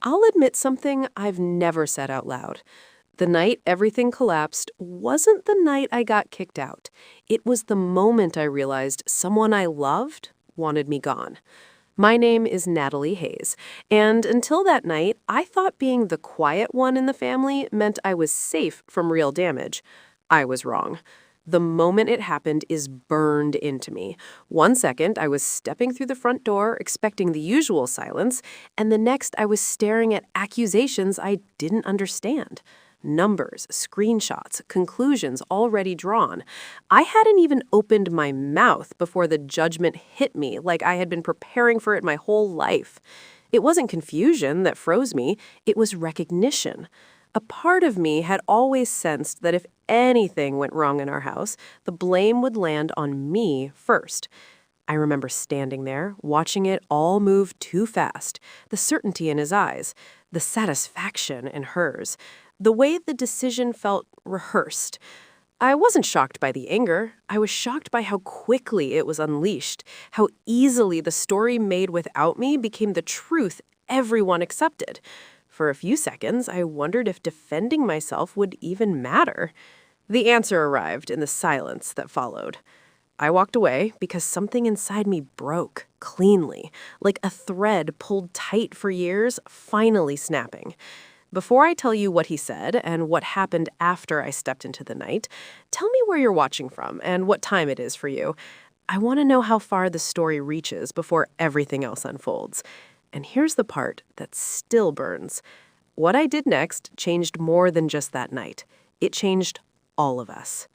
I'll admit something I've never said out loud. The night everything collapsed wasn't the night I got kicked out. It was the moment I realized someone I loved wanted me gone. My name is Natalie Hayes, and until that night, I thought being the quiet one in the family meant I was safe from real damage. I was wrong. The moment it happened is burned into me. 1 second, I was stepping through the front door, expecting the usual silence, and the next, I was staring at accusations I didn't understand. Numbers, screenshots, conclusions already drawn. I hadn't even opened my mouth before the judgment hit me like I had been preparing for it my whole life. It wasn't confusion that froze me, it was recognition. A part of me had always sensed that if anything went wrong in our house, the blame would land on me first. I remember standing there, watching it all move too fast, the certainty in his eyes, the satisfaction in hers, the way the decision felt rehearsed. I wasn't shocked by the anger. I was shocked by how quickly it was unleashed, how easily the story made without me became the truth everyone accepted. For a few seconds, I wondered if defending myself would even matter. The answer arrived in the silence that followed. I walked away because something inside me broke, cleanly, like a thread pulled tight for years, finally snapping. Before I tell you what he said and what happened after I stepped into the night, tell me where you're watching from and what time it is for you. I want to know how far the story reaches before everything else unfolds. And here's the part that still burns. What I did next changed more than just that night. It changed all of us.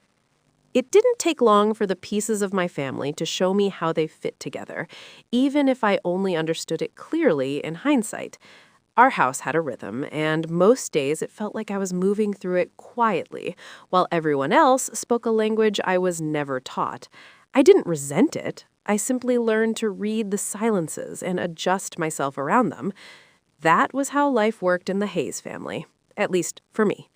It didn't take long for the pieces of my family to show me how they fit together, even if I only understood it clearly in hindsight. Our house had a rhythm, and most days it felt like I was moving through it quietly, while everyone else spoke a language I was never taught. I didn't resent it. I simply learned to read the silences and adjust myself around them. That was how life worked in the Hayes family, at least for me.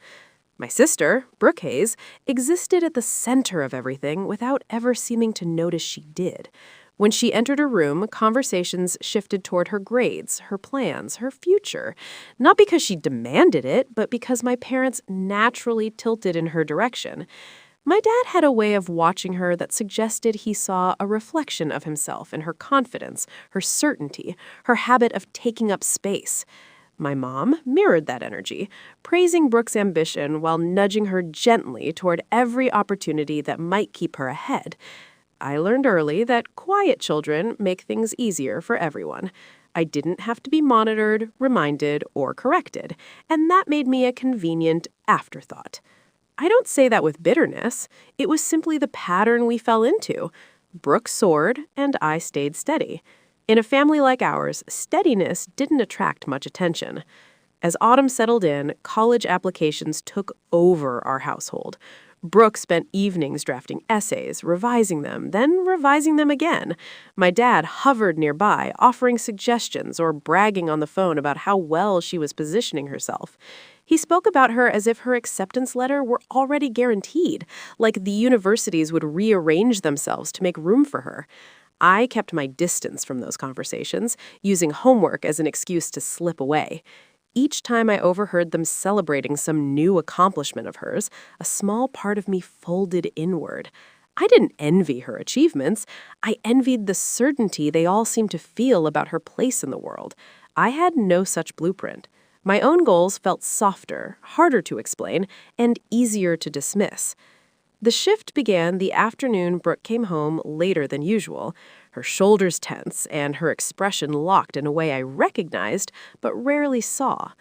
My sister, Brooke Hayes, existed at the center of everything without ever seeming to notice she did. When she entered a room, conversations shifted toward her grades, her plans, her future. Not because she demanded it, but because my parents naturally tilted in her direction. My dad had a way of watching her that suggested he saw a reflection of himself in her confidence, her certainty, her habit of taking up space. My mom mirrored that energy, praising Brooke's ambition while nudging her gently toward every opportunity that might keep her ahead. I learned early that quiet children make things easier for everyone. I didn't have to be monitored, reminded, or corrected, and that made me a convenient afterthought. I don't say that with bitterness. It was simply the pattern we fell into. Brooke soared, and I stayed steady. In a family like ours, steadiness didn't attract much attention. As autumn settled in, college applications took over our household. Brooke spent evenings drafting essays, revising them, then revising them again. My dad hovered nearby, offering suggestions or bragging on the phone about how well she was positioning herself. He spoke about her as if her acceptance letter were already guaranteed, like the universities would rearrange themselves to make room for her. I kept my distance from those conversations, using homework as an excuse to slip away. Each time I overheard them celebrating some new accomplishment of hers, a small part of me folded inward. I didn't envy her achievements. I envied the certainty they all seemed to feel about her place in the world. I had no such blueprint. My own goals felt softer, harder to explain, and easier to dismiss. The shift began the afternoon Brooke came home later than usual, her shoulders tense and her expression locked in a way I recognized but rarely saw.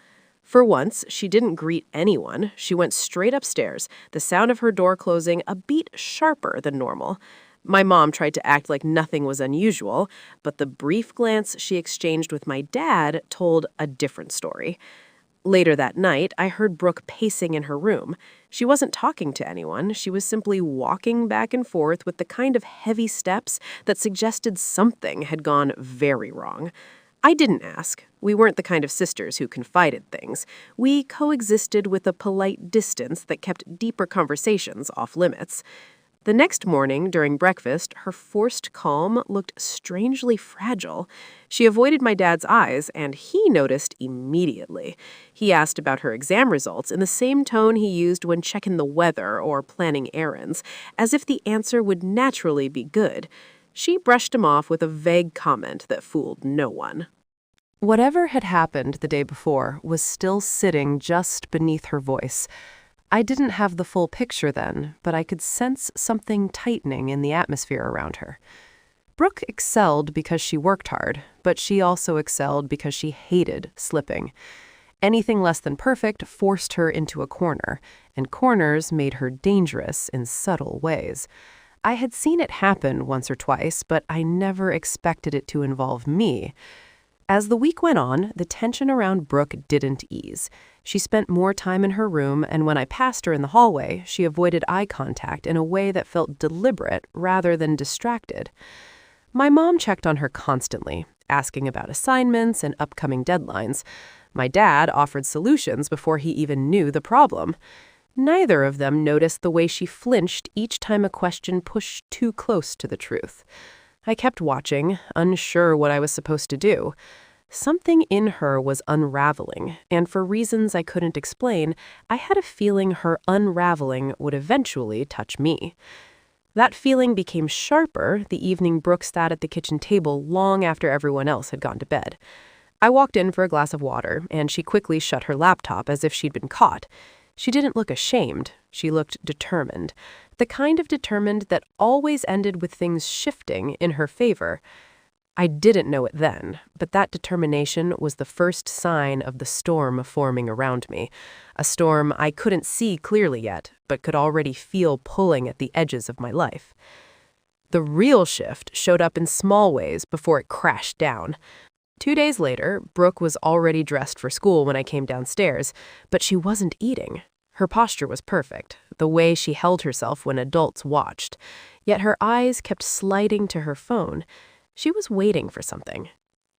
For once, she didn't greet anyone. She went straight upstairs, the sound of her door closing a beat sharper than normal. My mom tried to act like nothing was unusual, but the brief glance she exchanged with my dad told a different story. Later that night, I heard Brooke pacing in her room. She wasn't talking to anyone. She was simply walking back and forth with the kind of heavy steps that suggested something had gone very wrong. I didn't ask. We weren't the kind of sisters who confided things. We coexisted with a polite distance that kept deeper conversations off limits. The next morning, during breakfast, her forced calm looked strangely fragile. She avoided my dad's eyes, and he noticed immediately. He asked about her exam results in the same tone he used when checking the weather or planning errands, as if the answer would naturally be good. She brushed him off with a vague comment that fooled no one. Whatever had happened the day before was still sitting just beneath her voice. I didn't have the full picture then, but I could sense something tightening in the atmosphere around her. Brooke excelled because she worked hard, but she also excelled because she hated slipping. Anything less than perfect forced her into a corner, and corners made her dangerous in subtle ways. I had seen it happen once or twice, but I never expected it to involve me. As the week went on, the tension around Brooke didn't ease. She spent more time in her room, and when I passed her in the hallway, she avoided eye contact in a way that felt deliberate rather than distracted. My mom checked on her constantly, asking about assignments and upcoming deadlines. My dad offered solutions before he even knew the problem. Neither of them noticed the way she flinched each time a question pushed too close to the truth. I kept watching, unsure what I was supposed to do. Something in her was unraveling, and for reasons I couldn't explain, I had a feeling her unraveling would eventually touch me. That feeling became sharper the evening Brooke sat at the kitchen table long after everyone else had gone to bed. I walked in for a glass of water, and she quickly shut her laptop as if she'd been caught. She didn't look ashamed. She looked determined. The kind of determined that always ended with things shifting in her favor. I didn't know it then, but that determination was the first sign of the storm forming around me. A storm I couldn't see clearly yet, but could already feel pulling at the edges of my life. The real shift showed up in small ways before it crashed down. 2 days later, Brooke was already dressed for school when I came downstairs, but she wasn't eating. Her posture was perfect, the way she held herself when adults watched. Yet her eyes kept sliding to her phone. She was waiting for something.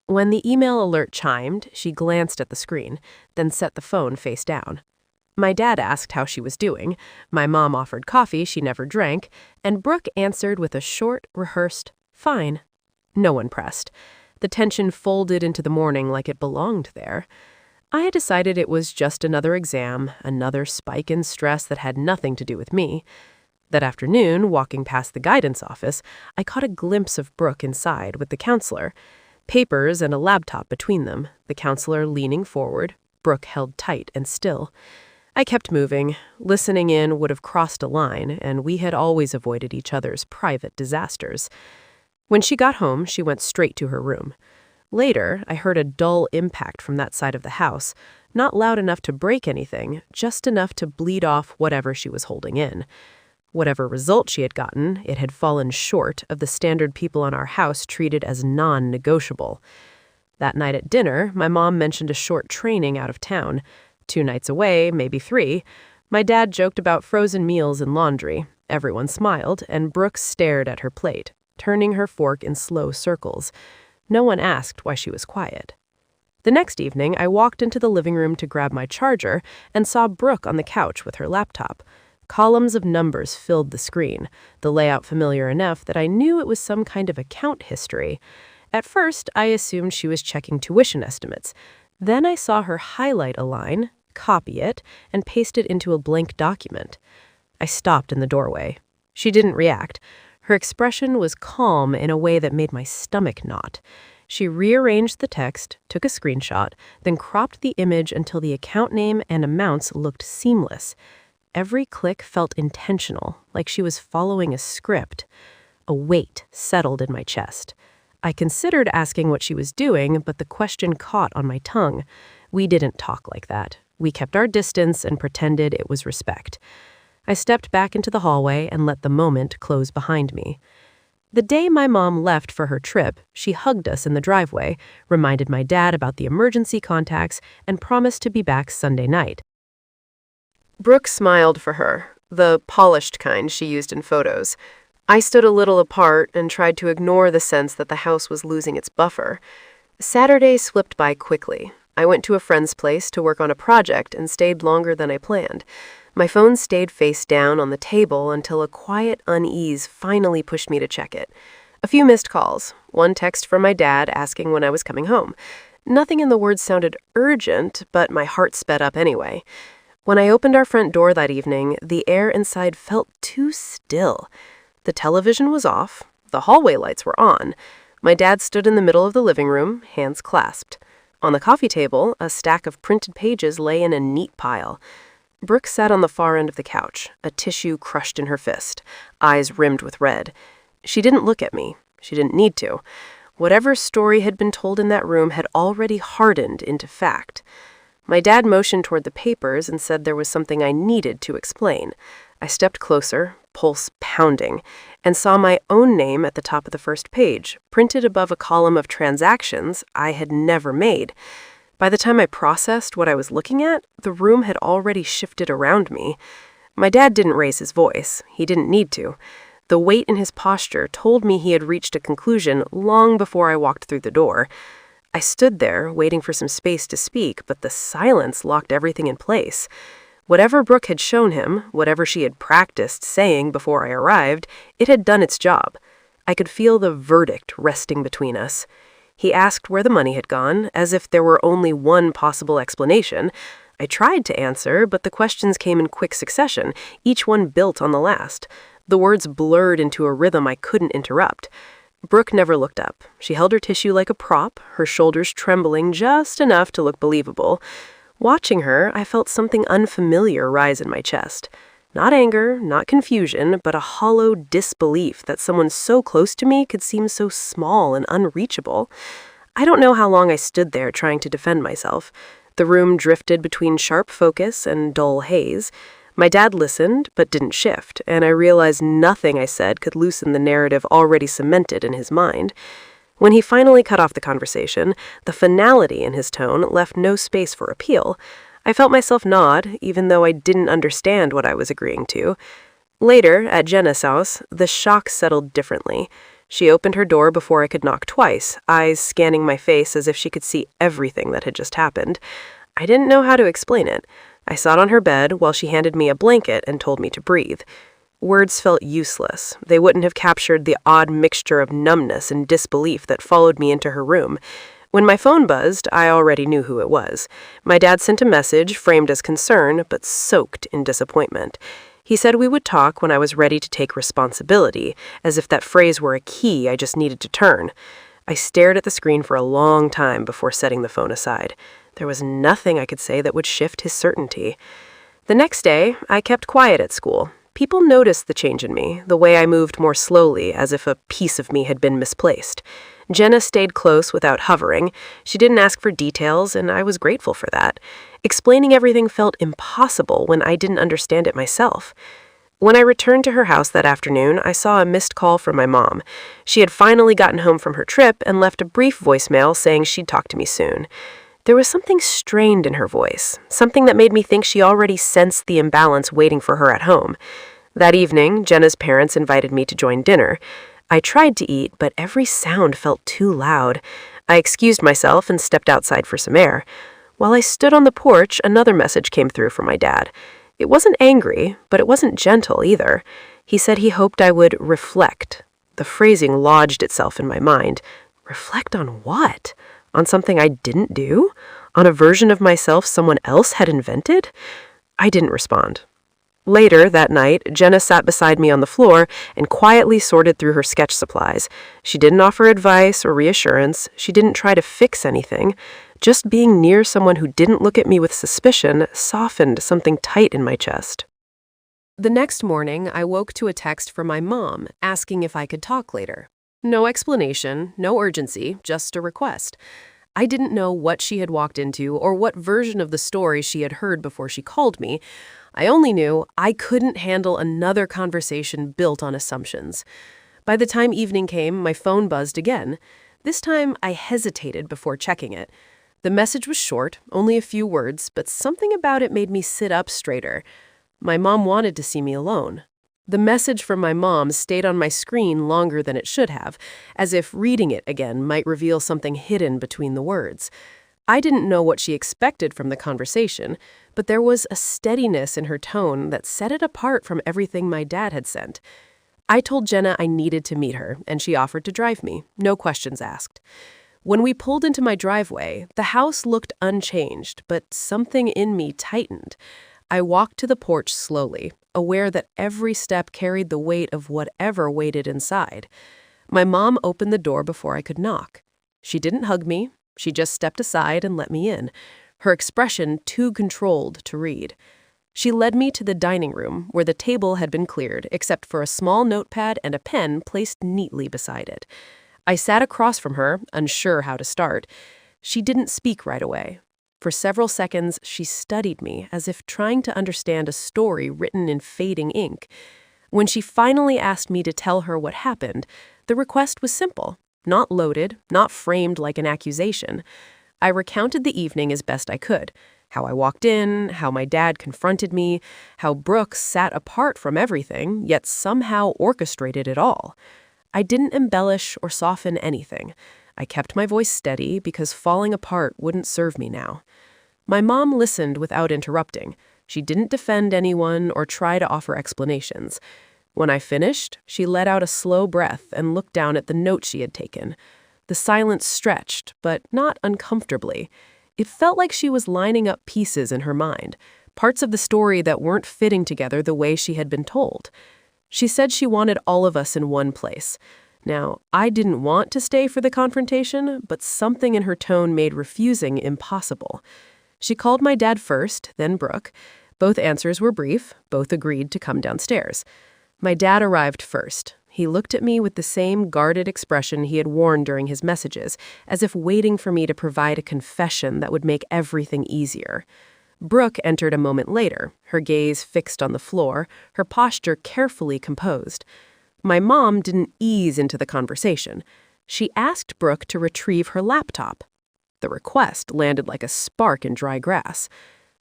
When the email alert chimed, she glanced at the screen, then set the phone face down. My dad asked how she was doing. My mom offered coffee she never drank, and Brooke answered with a short, rehearsed, "Fine." No one pressed. The tension folded into the morning like it belonged there. I had decided it was just another exam, another spike in stress that had nothing to do with me. That afternoon, walking past the guidance office, I caught a glimpse of Brooke inside with the counselor. Papers and a laptop between them, the counselor leaning forward, Brooke held tight and still. I kept moving. Listening in would have crossed a line, and we had always avoided each other's private disasters. When she got home, she went straight to her room. Later, I heard a dull impact from that side of the house, not loud enough to break anything, just enough to bleed off whatever she was holding in. Whatever result she had gotten, it had fallen short of the standard people in our house treated as non-negotiable. That night at dinner, my mom mentioned a short training out of town. 2 nights away, maybe 3. My dad joked about frozen meals and laundry. Everyone smiled, and Brooke stared at her plate, turning her fork in slow circles. No one asked why she was quiet. The next evening, I walked into the living room to grab my charger and saw Brooke on the couch with her laptop. Columns of numbers filled the screen, the layout familiar enough that I knew it was some kind of account history. At first, I assumed she was checking tuition estimates. Then I saw her highlight a line, copy it, and paste it into a blank document. I stopped in the doorway. She didn't react. Her expression was calm in a way that made my stomach knot. She rearranged the text, took a screenshot, then cropped the image until the account name and amounts looked seamless. Every click felt intentional, like she was following a script. A weight settled in my chest. I considered asking what she was doing, but the question caught on my tongue. We didn't talk like that. We kept our distance and pretended it was respect. I stepped back into the hallway and let the moment close behind me. The day my mom left for her trip, she hugged us in the driveway, reminded my dad about the emergency contacts, and promised to be back Sunday night. Brooke smiled for her, the polished kind she used in photos. I stood a little apart and tried to ignore the sense that the house was losing its buffer. Saturday slipped by quickly. I went to a friend's place to work on a project and stayed longer than I planned. My phone stayed face down on the table until a quiet unease finally pushed me to check it. A few missed calls, one text from my dad asking when I was coming home. Nothing in the words sounded urgent, but my heart sped up anyway. When I opened our front door that evening, the air inside felt too still. The television was off, the hallway lights were on. My dad stood in the middle of the living room, hands clasped. On the coffee table, a stack of printed pages lay in a neat pile. Brooke sat on the far end of the couch, a tissue crushed in her fist, eyes rimmed with red. She didn't look at me. She didn't need to. Whatever story had been told in that room had already hardened into fact. My dad motioned toward the papers and said there was something I needed to explain. I stepped closer, pulse pounding, and saw my own name at the top of the first page, printed above a column of transactions I had never made. By the time I processed what I was looking at, the room had already shifted around me. My dad didn't raise his voice. He didn't need to. The weight in his posture told me he had reached a conclusion long before I walked through the door. I stood there, waiting for some space to speak, but the silence locked everything in place. Whatever Brooke had shown him, whatever she had practiced saying before I arrived, it had done its job. I could feel the verdict resting between us. He asked where the money had gone, as if there were only one possible explanation. I tried to answer, but the questions came in quick succession, each one built on the last. The words blurred into a rhythm I couldn't interrupt. Brooke never looked up. She held her tissue like a prop, her shoulders trembling just enough to look believable. Watching her, I felt something unfamiliar rise in my chest. Not anger, not confusion, but a hollow disbelief that someone so close to me could seem so small and unreachable. I don't know how long I stood there trying to defend myself. The room drifted between sharp focus and dull haze. My dad listened, but didn't shift, and I realized nothing I said could loosen the narrative already cemented in his mind. When he finally cut off the conversation, the finality in his tone left no space for appeal. I felt myself nod, even though I didn't understand what I was agreeing to. Later, at Jenna's house, the shock settled differently. She opened her door before I could knock twice, eyes scanning my face as if she could see everything that had just happened. I didn't know how to explain it. I sat on her bed while she handed me a blanket and told me to breathe. Words felt useless. They wouldn't have captured the odd mixture of numbness and disbelief that followed me into her room. When my phone buzzed, I already knew who it was. My dad sent a message framed as concern, but soaked in disappointment. He said we would talk when I was ready to take responsibility, as if that phrase were a key I just needed to turn. I stared at the screen for a long time before setting the phone aside. There was nothing I could say that would shift his certainty. The next day, I kept quiet at school. People noticed the change in me, the way I moved more slowly, as if a piece of me had been misplaced. Jenna stayed close without hovering. She didn't ask for details, and I was grateful for that. Explaining everything felt impossible when I didn't understand it myself. When I returned to her house that afternoon, I saw a missed call from my mom. She had finally gotten home from her trip and left a brief voicemail saying she'd talk to me soon. There was something strained in her voice, something that made me think she already sensed the imbalance waiting for her at home. That evening, Jenna's parents invited me to join dinner. I tried to eat, but every sound felt too loud. I excused myself and stepped outside for some air. While I stood on the porch, another message came through from my dad. It wasn't angry, but it wasn't gentle either. He said he hoped I would reflect. The phrasing lodged itself in my mind. Reflect on what? On something I didn't do? On a version of myself someone else had invented? I didn't respond. Later that night, Jenna sat beside me on the floor and quietly sorted through her sketch supplies. She didn't offer advice or reassurance. She didn't try to fix anything. Just being near someone who didn't look at me with suspicion softened something tight in my chest. The next morning, I woke to a text from my mom asking if I could talk later. No explanation, no urgency, just a request. I didn't know what she had walked into or what version of the story she had heard before she called me. I only knew I couldn't handle another conversation built on assumptions. By the time evening came, my phone buzzed again. This time, I hesitated before checking it. The message was short, only a few words, but something about it made me sit up straighter. My mom wanted to see me alone. The message from my mom stayed on my screen longer than it should have, as if reading it again might reveal something hidden between the words. I didn't know what she expected from the conversation, but there was a steadiness in her tone that set it apart from everything my dad had sent. I told Jenna I needed to meet her, and she offered to drive me, no questions asked. When we pulled into my driveway, the house looked unchanged, but something in me tightened. I walked to the porch slowly, aware that every step carried the weight of whatever waited inside. My mom opened the door before I could knock. She didn't hug me. She just stepped aside and let me in, her expression too controlled to read. She led me to the dining room, where the table had been cleared, except for a small notepad and a pen placed neatly beside it. I sat across from her, unsure how to start. She didn't speak right away. For several seconds, she studied me, as if trying to understand a story written in fading ink. When she finally asked me to tell her what happened, the request was simple, not loaded, not framed like an accusation. I recounted the evening as best I could. How I walked in, how my dad confronted me, how Brooke sat apart from everything, yet somehow orchestrated it all. I didn't embellish or soften anything. I kept my voice steady because falling apart wouldn't serve me now. My mom listened without interrupting. She didn't defend anyone or try to offer explanations. When I finished, she let out a slow breath and looked down at the note she had taken. The silence stretched, but not uncomfortably. It felt like she was lining up pieces in her mind, parts of the story that weren't fitting together the way she had been told. She said she wanted all of us in one place. Now, I didn't want to stay for the confrontation, but something in her tone made refusing impossible. She called my dad first, then Brooke. Both answers were brief. Both agreed to come downstairs. My dad arrived first. He looked at me with the same guarded expression he had worn during his messages, as if waiting for me to provide a confession that would make everything easier. Brooke entered a moment later, her gaze fixed on the floor, her posture carefully composed. My mom didn't ease into the conversation. She asked Brooke to retrieve her laptop. The request landed like a spark in dry grass.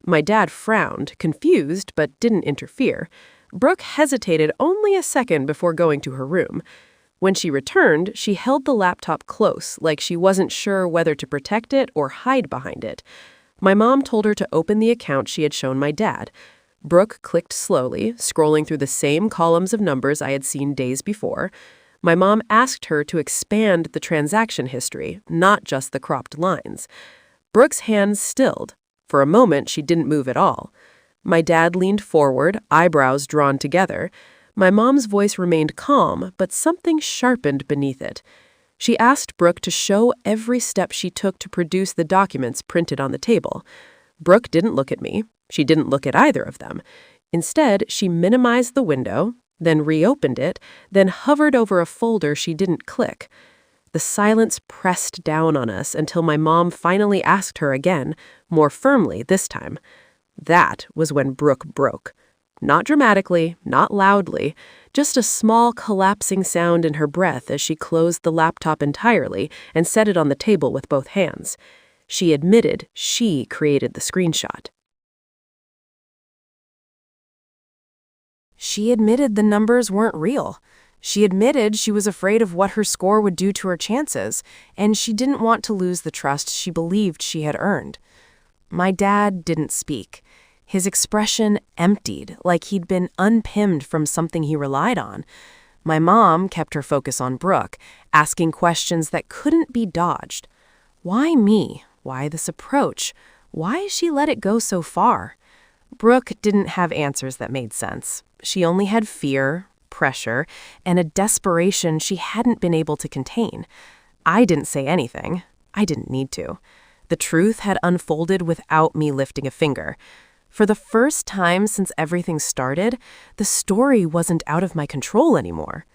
My dad frowned, confused, but didn't interfere. Brooke hesitated only a second before going to her room. When she returned, she held the laptop close, like she wasn't sure whether to protect it or hide behind it. My mom told her to open the account she had shown my dad. Brooke clicked slowly, scrolling through the same columns of numbers I had seen days before. My mom asked her to expand the transaction history, not just the cropped lines. Brooke's hands stilled. For a moment, she didn't move at all. My dad leaned forward, eyebrows drawn together. My mom's voice remained calm, but something sharpened beneath it. She asked Brooke to show every step she took to produce the documents printed on the table. Brooke didn't look at me. She didn't look at either of them. Instead, she minimized the window, then reopened it, then hovered over a folder she didn't click. The silence pressed down on us until my mom finally asked her again, more firmly this time. That was when Brooke broke. Not dramatically, not loudly, just a small collapsing sound in her breath as she closed the laptop entirely and set it on the table with both hands. She admitted she created the screenshot. She admitted the numbers weren't real. She admitted she was afraid of what her score would do to her chances, and she didn't want to lose the trust she believed she had earned. My dad didn't speak. His expression emptied, like he'd been unpinned from something he relied on. My mom kept her focus on Brooke, asking questions that couldn't be dodged. Why me? Why this approach? Why she let it go so far? Brooke didn't have answers that made sense. She only had fear, pressure, and a desperation she hadn't been able to contain. I didn't say anything. I didn't need to. The truth had unfolded without me lifting a finger. For the first time since everything started, the story wasn't out of my control anymore.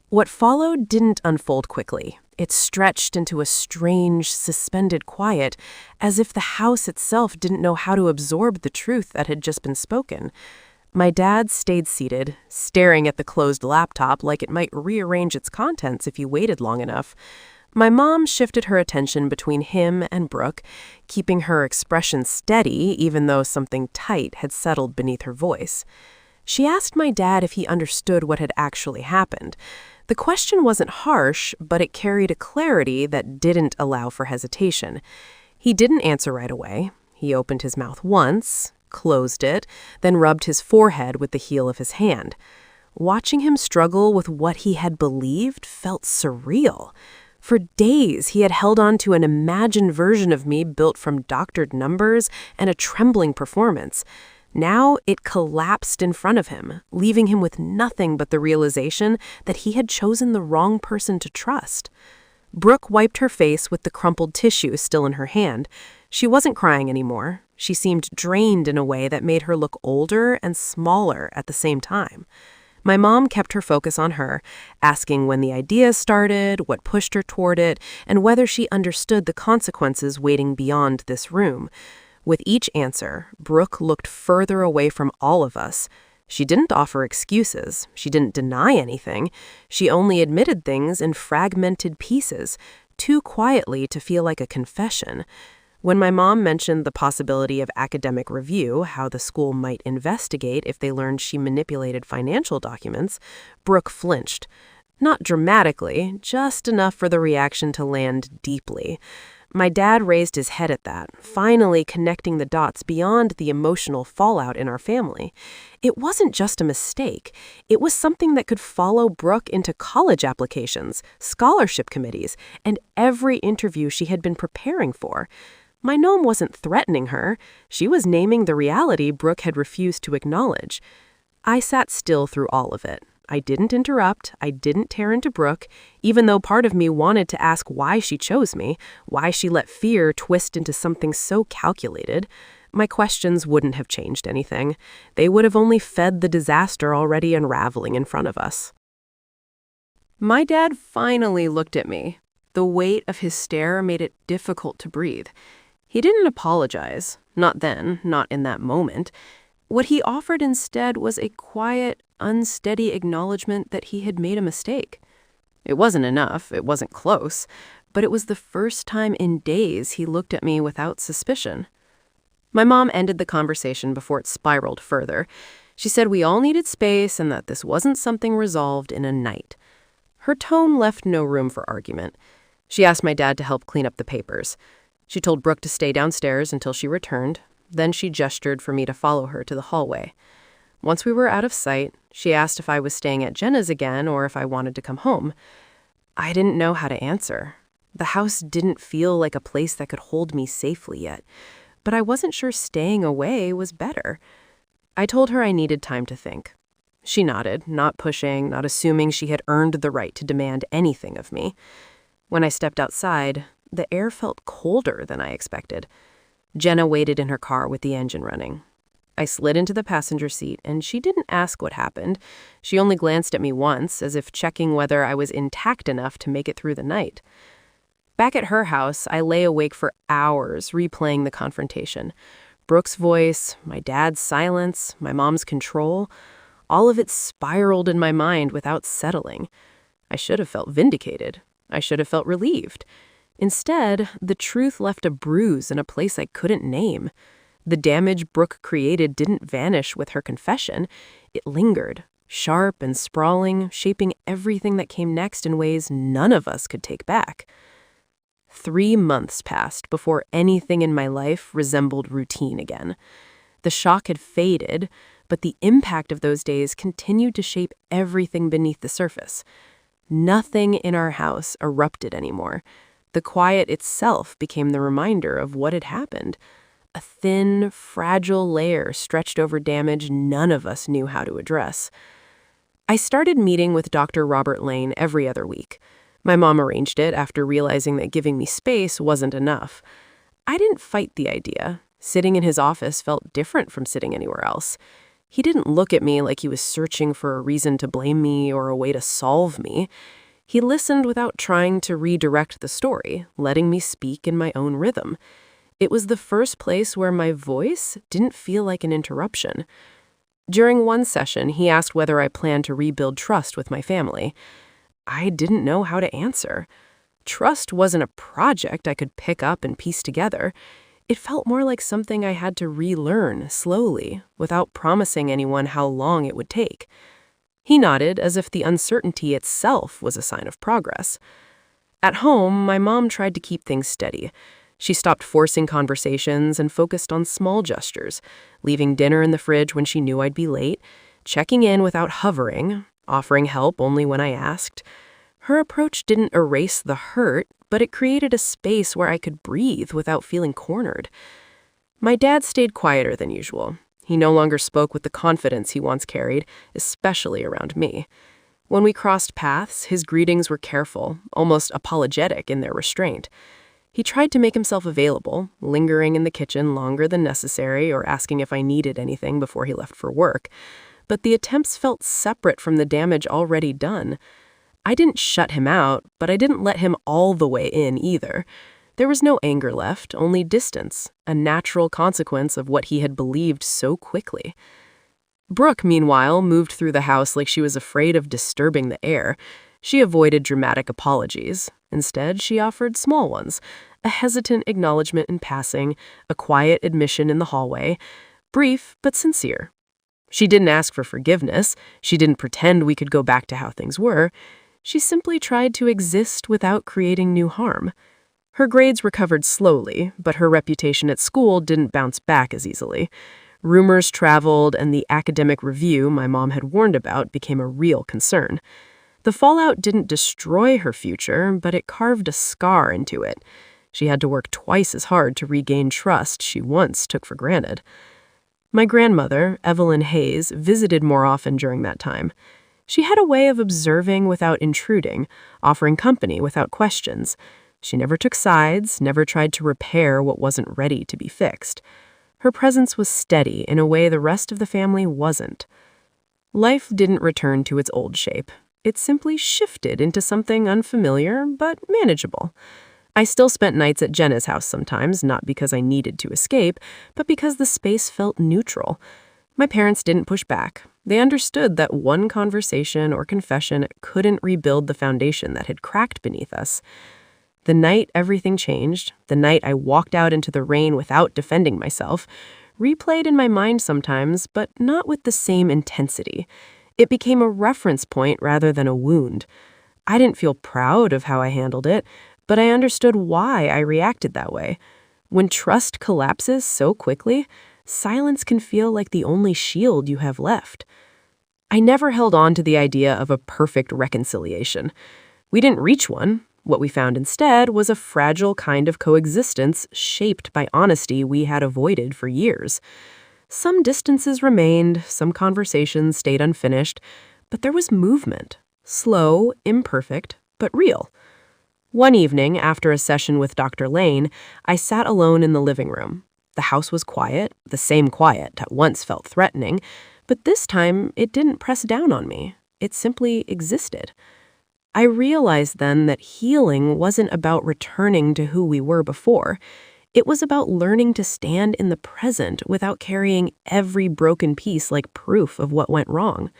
What followed didn't unfold quickly. It stretched into a strange, suspended quiet, as if the house itself didn't know how to absorb the truth that had just been spoken. My dad stayed seated, staring at the closed laptop like it might rearrange its contents if he waited long enough. My mom shifted her attention between him and Brooke, keeping her expression steady even though something tight had settled beneath her voice. She asked my dad if he understood what had actually happened. The question wasn't harsh, but it carried a clarity that didn't allow for hesitation. He didn't answer right away. He opened his mouth once, closed it, then rubbed his forehead with the heel of his hand. Watching him struggle with what he had believed felt surreal. For days, he had held on to an imagined version of me built from doctored numbers and a trembling performance. Now it collapsed in front of him, leaving him with nothing but the realization that he had chosen the wrong person to trust. Brooke wiped her face with the crumpled tissue still in her hand. She wasn't crying anymore. She seemed drained in a way that made her look older and smaller at the same time. My mom kept her focus on her, asking when the idea started, what pushed her toward it, and whether she understood the consequences waiting beyond this room. With each answer, Brooke looked further away from all of us. She didn't offer excuses. She didn't deny anything. She only admitted things in fragmented pieces, too quietly to feel like a confession. When my mom mentioned the possibility of academic review, how the school might investigate if they learned she manipulated financial documents, Brooke flinched. Not dramatically, just enough for the reaction to land deeply. My dad raised his head at that, finally connecting the dots beyond the emotional fallout in our family. It wasn't just a mistake. It was something that could follow Brooke into college applications, scholarship committees, and every interview she had been preparing for. My gnome wasn't threatening her. She was naming the reality Brooke had refused to acknowledge. I sat still through all of it. I didn't interrupt. I didn't tear into Brooke, even though part of me wanted to ask why she chose me, why she let fear twist into something so calculated. My questions wouldn't have changed anything. They would have only fed the disaster already unraveling in front of us. My dad finally looked at me. The weight of his stare made it difficult to breathe. He didn't apologize. Not then, not in that moment. What he offered instead was a quiet, unsteady acknowledgement that he had made a mistake. It wasn't enough, it wasn't close, but it was the first time in days he looked at me without suspicion. My mom ended the conversation before it spiraled further. She said we all needed space and that this wasn't something resolved in a night. Her tone left no room for argument. She asked my dad to help clean up the papers. She told Brooke to stay downstairs until she returned. Then she gestured for me to follow her to the hallway. Once we were out of sight, she asked if I was staying at Jenna's again or if I wanted to come home. I didn't know how to answer. The house didn't feel like a place that could hold me safely yet, but I wasn't sure staying away was better. I told her I needed time to think. She nodded, not pushing, not assuming she had earned the right to demand anything of me. When I stepped outside, the air felt colder than I expected. Jenna waited in her car with the engine running. I slid into the passenger seat, and she didn't ask what happened. She only glanced at me once, as if checking whether I was intact enough to make it through the night. Back at her house, I lay awake for hours, replaying the confrontation. Brooke's voice, my dad's silence, my mom's control, all of it spiraled in my mind without settling. I should have felt vindicated. I should have felt relieved. Instead, the truth left a bruise in a place I couldn't name. The damage Brooke created didn't vanish with her confession. It lingered, sharp and sprawling, shaping everything that came next in ways none of us could take back. 3 months passed before anything in my life resembled routine again. The shock had faded, but the impact of those days continued to shape everything beneath the surface. Nothing in our house erupted anymore. The quiet itself became the reminder of what had happened. A thin, fragile layer stretched over damage none of us knew how to address. I started meeting with Dr. Robert Lane every other week. My mom arranged it after realizing that giving me space wasn't enough. I didn't fight the idea. Sitting in his office felt different from sitting anywhere else. He didn't look at me like he was searching for a reason to blame me or a way to solve me. He listened without trying to redirect the story, letting me speak in my own rhythm. It was the first place where my voice didn't feel like an interruption. During one session, he asked whether I planned to rebuild trust with my family. I didn't know how to answer. Trust wasn't a project I could pick up and piece together. It felt more like something I had to relearn slowly, without promising anyone how long it would take. He nodded as if the uncertainty itself was a sign of progress. At home, my mom tried to keep things steady. She stopped forcing conversations and focused on small gestures, leaving dinner in the fridge when she knew I'd be late, checking in without hovering, offering help only when I asked. Her approach didn't erase the hurt, but it created a space where I could breathe without feeling cornered. My dad stayed quieter than usual. He no longer spoke with the confidence he once carried, especially around me. When we crossed paths, his greetings were careful, almost apologetic in their restraint. He tried to make himself available, lingering in the kitchen longer than necessary or asking if I needed anything before he left for work. But the attempts felt separate from the damage already done. I didn't shut him out, but I didn't let him all the way in either. There was no anger left, only distance, a natural consequence of what he had believed so quickly. Brooke, meanwhile, moved through the house like she was afraid of disturbing the air. She avoided dramatic apologies. Instead, she offered small ones, a hesitant acknowledgement in passing, a quiet admission in the hallway, brief but sincere. She didn't ask for forgiveness. She didn't pretend we could go back to how things were. She simply tried to exist without creating new harm. Her grades recovered slowly, but her reputation at school didn't bounce back as easily. Rumors traveled, and the academic review my mom had warned about became a real concern. The fallout didn't destroy her future, but it carved a scar into it. She had to work twice as hard to regain trust she once took for granted. My grandmother, Evelyn Hayes, visited more often during that time. She had a way of observing without intruding, offering company without questions. She never took sides, never tried to repair what wasn't ready to be fixed. Her presence was steady in a way the rest of the family wasn't. Life didn't return to its old shape. It simply shifted into something unfamiliar, but manageable. I still spent nights at Jenna's house sometimes, not because I needed to escape, but because the space felt neutral. My parents didn't push back. They understood that one conversation or confession couldn't rebuild the foundation that had cracked beneath us. The night everything changed, the night I walked out into the rain without defending myself, replayed in my mind sometimes, but not with the same intensity. It became a reference point rather than a wound. I didn't feel proud of how I handled it, but I understood why I reacted that way. When trust collapses so quickly, silence can feel like the only shield you have left. I never held on to the idea of a perfect reconciliation. We didn't reach one. What we found instead was a fragile kind of coexistence shaped by honesty we had avoided for years. Some distances remained, some conversations stayed unfinished, but there was movement. Slow, imperfect, but real. One evening, after a session with Dr. Lane, I sat alone in the living room. The house was quiet, the same quiet that once felt threatening, but this time it didn't press down on me. It simply existed. I realized then that healing wasn't about returning to who we were before. It was about learning to stand in the present without carrying every broken piece like proof of what went wrong.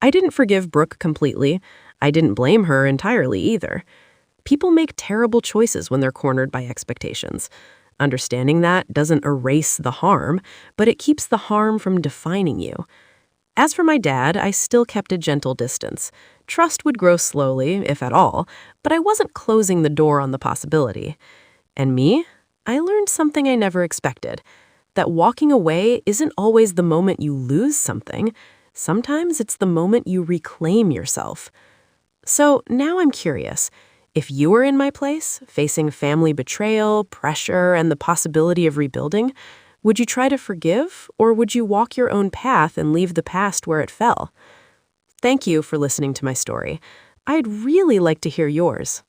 I didn't forgive Brooke completely. I didn't blame her entirely either. People make terrible choices when they're cornered by expectations. Understanding that doesn't erase the harm, but it keeps the harm from defining you. As for my dad, I still kept a gentle distance. Trust would grow slowly, if at all, but I wasn't closing the door on the possibility. And me? I learned something I never expected, that walking away isn't always the moment you lose something. Sometimes it's the moment you reclaim yourself. So now I'm curious. If you were in my place, facing family betrayal, pressure, and the possibility of rebuilding, would you try to forgive, or would you walk your own path and leave the past where it fell? Thank you for listening to my story. I'd really like to hear yours.